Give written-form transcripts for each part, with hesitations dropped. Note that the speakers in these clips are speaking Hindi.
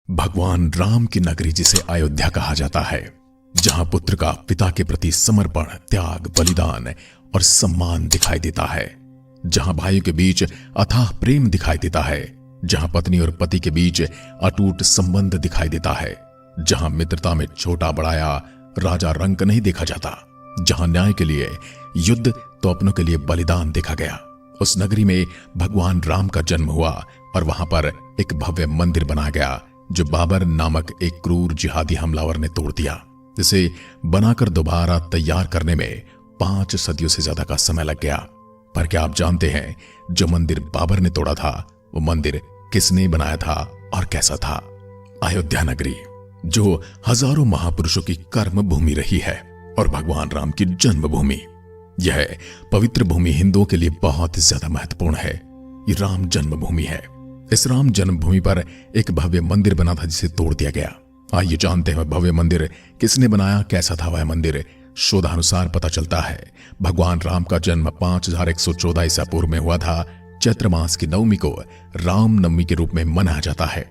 भगवान राम की नगरी जिसे अयोध्या कहा जाता है, जहां पुत्र का पिता के प्रति समर्पण, त्याग, बलिदान और सम्मान दिखाई देता है, जहां भाइयों के बीच अथाह प्रेम दिखाई देता है, जहां पत्नी और पति के बीच अटूट संबंध दिखाई देता है, जहां मित्रता में छोटा बड़ाया राजा रंक नहीं देखा जाता, जहां न्याय के लिए युद्ध तो अपनों के लिए बलिदान देखा गया, उस नगरी में भगवान राम का जन्म हुआ और वहां पर एक भव्य मंदिर बनाया गया जो बाबर नामक एक क्रूर जिहादी हमलावर ने तोड़ दिया, जिसे बनाकर दोबारा तैयार करने में 5 सदियों से ज्यादा का समय लग गया। पर क्या आप जानते हैं, जो मंदिर बाबर ने तोड़ा था वो मंदिर किसने बनाया था और कैसा था? अयोध्या नगरी, जो हजारों महापुरुषों की कर्म भूमि रही है और भगवान राम की जन्मभूमि। यह पवित्र भूमि हिंदुओं के लिए बहुत ज्यादा महत्वपूर्ण है। ये राम जन्मभूमि है। इस राम जन्मभूमि पर एक भव्य मंदिर बना था जिसे तोड़ दिया गया। आइए जानते हैं भव्य मंदिर किसने बनाया, कैसा था वह मंदिर। शोधानुसार पता चलता है भगवान राम का जन्म 5114 ईसा पूर्व में हुआ था। चैत्र मास की नवमी को राम नवमी के रूप में मनाया जाता है।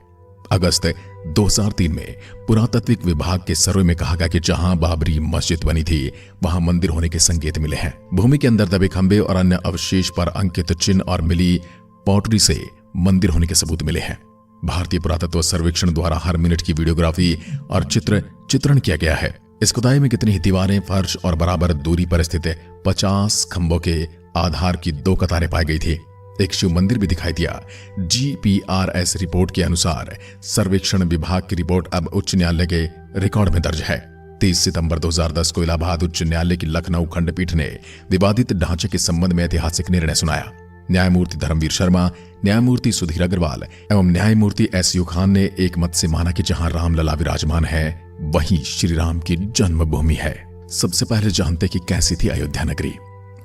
अगस्त 2003 में पुरातत्विक विभाग के सर्वे में कहा गया कि जहां बाबरी मस्जिद बनी थी वहां मंदिर होने के संकेत मिले हैं। भूमि के अंदर दबे खंभे और अन्य अवशेष पर अंकित चिन्ह और मिली पॉटरी से मंदिर होने के सबूत मिले हैं। भारतीय पुरातत्व सर्वेक्षण द्वारा हर मिनट की वीडियोग्राफी और चित्रण किया गया है। इस खुदाई में कितनी दीवारें, फर्श और बराबर दूरी पर स्थित 50 खंभों के आधार की 2 कतारें पाई गई थी। एक शिव मंदिर भी दिखाई दिया। GPRS रिपोर्ट के अनुसार सर्वेक्षण विभाग की रिपोर्ट अब उच्च न्यायालय के रिकॉर्ड में दर्ज है। 30 सितंबर 2010 को इलाहाबाद उच्च न्यायालय की लखनऊ खंडपीठ ने विवादित ढांचे के संबंध में ऐतिहासिक निर्णय सुनाया। न्यायमूर्ति धर्मवीर शर्मा, न्यायमूर्ति सुधीर अग्रवाल एवं न्यायमूर्ति SU खान ने एक मत से माना कि जहां रामलला विराजमान है वहीं श्री राम की जन्मभूमि है। सबसे पहले जानते कि कैसी थी अयोध्या नगरी।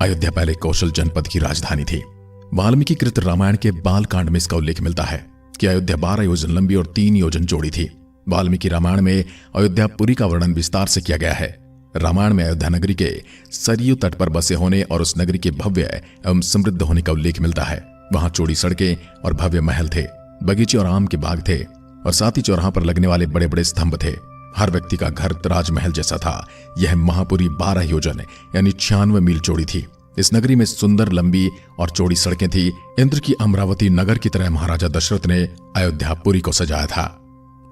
अयोध्या पहले कौशल जनपद की राजधानी थी। वाल्मीकि कृत रामायण के बालकांड में इसका उल्लेख मिलता है कि अयोध्या 12 योजन लंबी और 3 योजन चौड़ी थी। वाल्मीकि रामायण में अयोध्यापुरी का वर्णन विस्तार से किया गया है। रामायण में अयोध्या नगरी के सरयू तट पर बसे होने और उस नगरी के भव्य एवं समृद्ध होने का उल्लेख मिलता है। वहां चौड़ी सड़कें और भव्य महल थे, बगीचे और आम के बाग थे और साथ ही चौराहा पर लगने वाले बड़े बड़े स्तंभ थे। हर व्यक्ति का घर राजमहल जैसा था। यह महापुरी 12 योजन यानी 96 मील चौड़ी थी। इस नगरी में सुंदर, लंबी और चौड़ी सड़कें थी। इंद्र की अमरावती नगर की तरह महाराजा दशरथ ने अयोध्यापुरी को सजाया था।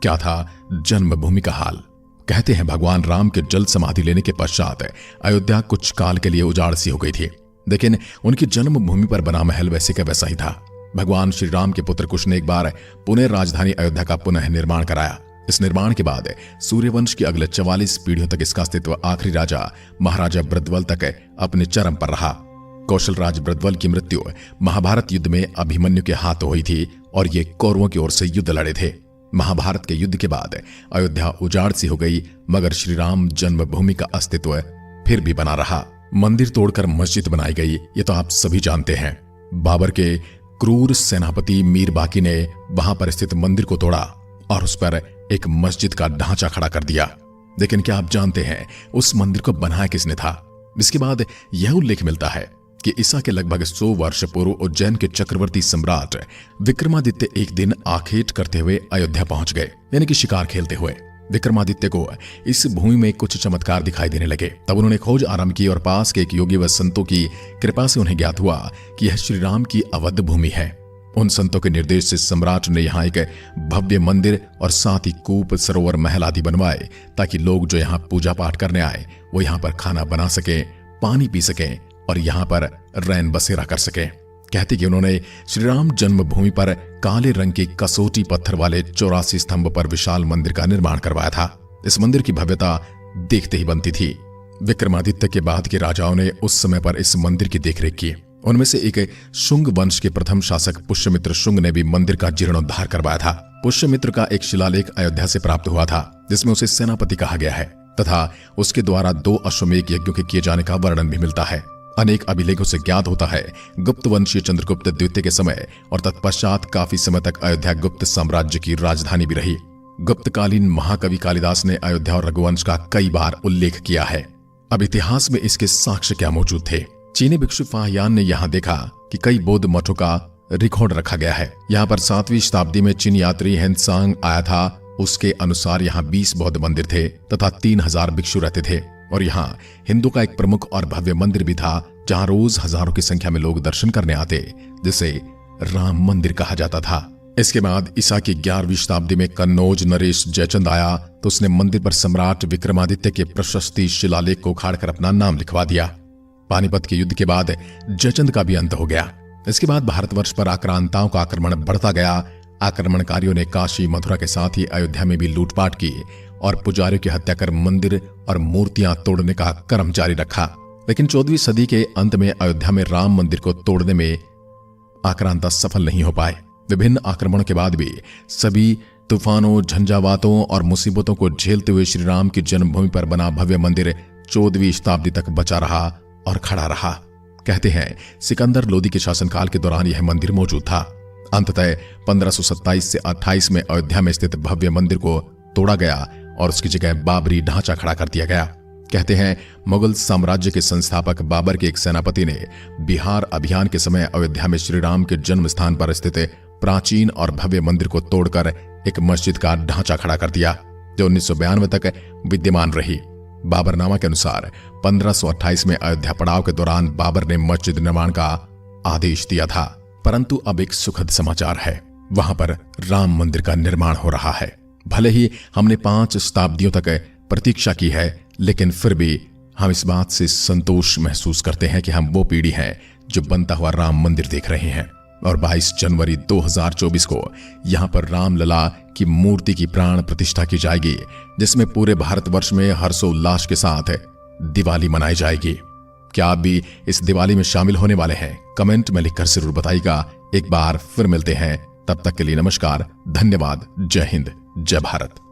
क्या था जन्मभूमि का हाल? कहते हैं भगवान राम के जल समाधि लेने के पश्चात अयोध्या कुछ काल के लिए उजाड़ सी हो गई थी, लेकिन उनकी जन्मभूमि पर बना महल वैसे का वैसा ही था। भगवान श्री राम के पुत्र कुश ने एक बार पुनः राजधानी अयोध्या का पुनः निर्माण कराया। इस निर्माण के बाद सूर्यवंश की अगले 44 पीढ़ियों तक इसका अस्तित्व आखिरी राजा महाराजा ब्रद्वल तक अपने चरम पर रहा। कौशल राज ब्रद्वल की मृत्यु महाभारत युद्ध में अभिमन्यु के हाथों हुई थी और ये कौरवों की ओर से युद्ध लड़े थे। महाभारत के युद्ध के बाद अयोध्या उजाड़ सी हो गई, मगर श्री राम जन्मभूमि का अस्तित्व फिर भी बना रहा। मंदिर तोड़कर मस्जिद बनाई गई, ये तो आप सभी जानते हैं। बाबर के क्रूर सेनापति मीर बाकी ने वहां पर स्थित मंदिर को तोड़ा और उस पर एक मस्जिद का ढांचा खड़ा कर दिया। लेकिन क्या आप जानते हैं उस मंदिर को बनाया किसने था? इसके बाद यह उल्लेख मिलता है कि ईसा के लगभग 100 वर्ष पूर्व उज्जैन के चक्रवर्ती सम्राट विक्रमादित्य एक दिन आखेट करते हुए अयोध्या पहुंच गए, यानी कि शिकार खेलते हुए। विक्रमादित्य को इस भूमि में कुछ चमत्कार दिखाई देने लगे। तब उन्होंने खोज आरंभ की और पास के एक योगी व संतों की कृपा से उन्हें ज्ञात हुआ कि यह श्री राम की अवध भूमि है। उन संतों के निर्देश से सम्राट ने यहाँ एक भव्य मंदिर और साथ ही कूप, सरोवर, महल आदि बनवाए ताकि लोग जो यहाँ पूजा पाठ करने आए वो यहाँ पर खाना बना सके, पानी पी सके और यहाँ पर रैन बसेरा कर सके। कहते कि उन्होंने श्री राम जन्मभूमि पर काले रंग के कसोटी पत्थर वाले 84 स्तंभ पर विशाल मंदिर का निर्माण करवाया था। इस मंदिर की भव्यता देखते ही बनती थी। विक्रमादित्य के बाद के राजाओं ने उस समय पर इस मंदिर की देखरेख की। उनमें से एक शुंग वंश के प्रथम शासक पुष्यमित्र शुंग ने भी मंदिर का जीर्णोद्धार करवाया था। पुष्यमित्र का एक शिलालेख अयोध्या से प्राप्त हुआ था जिसमें उसे सेनापति कहा गया है तथा उसके द्वारा 2 अश्वमेध यज्ञों के किए जाने का वर्णन भी मिलता है। अनेक अभिलेखों से ज्ञात होता है गुप्त वंशीय चंद्रगुप्त द्वितीय के समय और तत्पश्चात काफी समय तक अयोध्या गुप्त साम्राज्य की राजधानी भी रही। गुप्तकालीन महाकवि कालिदास ने अयोध्या और रघुवंश का कई बार उल्लेख किया है। अब इतिहास में इसके साक्ष्य क्या मौजूद थे? चीनी भिक्षु फाहयान ने यहाँ देखा कि कई बौद्ध मठों का रिकॉर्ड रखा गया है। यहाँ पर 7वीं शताब्दी में चीनी यात्री हेनसांग आया था। उसके अनुसार यहाँ 20 बौद्ध मंदिर थे तथा 3000 भिक्षु रहते थे और यहाँ हिंदू का एक प्रमुख और भव्य मंदिर भी था जहाँ रोज हजारों की संख्या में लोग दर्शन करने आते, जिसे राम मंदिर कहा जाता था। इसके बाद ईसा की 11वीं शताब्दी में कन्नौज नरेश जयचंद आया तो उसने मंदिर पर सम्राट विक्रमादित्य के प्रशस्ति शिलालेख को उखाड़कर अपना नाम लिखवा दिया। पानीपत के युद्ध के बाद जयचंद का भी अंत हो गया। इसके बाद भारतवर्ष पर आक्रांताओं का आक्रमण बढ़ता गया। आक्रमणकारियों ने काशी मथुरा के साथ ही अयोध्या में भी लूटपाट की और पुजारियों की हत्या कर मंदिर और मूर्तियां तोड़ने का क्रम जारी रखा। लेकिन 14वीं सदी के अंत में अयोध्या में राम मंदिर को तोड़ने में आक्रांता सफल नहीं हो पाए। विभिन्न आक्रमणों के बाद भी सभी तूफानों, झंझावातों और मुसीबतों को झेलते हुए श्री राम की जन्मभूमि पर बना भव्य मंदिर 14वीं शताब्दी तक बचा रहा और खड़ा रहा। कहते हैं सिकंदर लोदी के शासनकाल के दौरान यह मंदिर मौजूद था। अंततः 1527 से 28 में अयोध्या में स्थित भव्य मंदिर को तोड़ा गया और उसकी जगह बाबरी ढांचा खड़ा कर दिया गया। कहते हैं मुगल साम्राज्य के संस्थापक बाबर के एक सेनापति ने बिहार अभियान के समय अयोध्या में श्री राम के जन्म स्थान पर स्थित प्राचीन और भव्य मंदिर को तोड़कर एक मस्जिद का ढांचा खड़ा कर दिया, जो 1992 तक विद्यमान रही। बाबरनामा के अनुसार 1528 में अयोध्या पड़ाव के दौरान बाबर ने मस्जिद निर्माण का आदेश दिया था। परंतु अब एक सुखद समाचार है, वहां पर राम मंदिर का निर्माण हो रहा है। भले ही हमने 5 शताब्दियों तक प्रतीक्षा की है, लेकिन फिर भी हम इस बात से संतोष महसूस करते हैं कि हम वो पीढ़ी हैं जो बनता हुआ राम मंदिर देख रहे हैं। और 22 जनवरी 2024 को यहां पर रामलला की मूर्ति की प्राण प्रतिष्ठा की जाएगी, जिसमें पूरे भारतवर्ष में हर्षोल्लास के साथ दिवाली मनाई जाएगी। क्या आप भी इस दिवाली में शामिल होने वाले हैं? कमेंट में लिखकर जरूर बताइएगा। एक बार फिर मिलते हैं, तब तक के लिए नमस्कार, धन्यवाद, जय हिंद, जय भारत।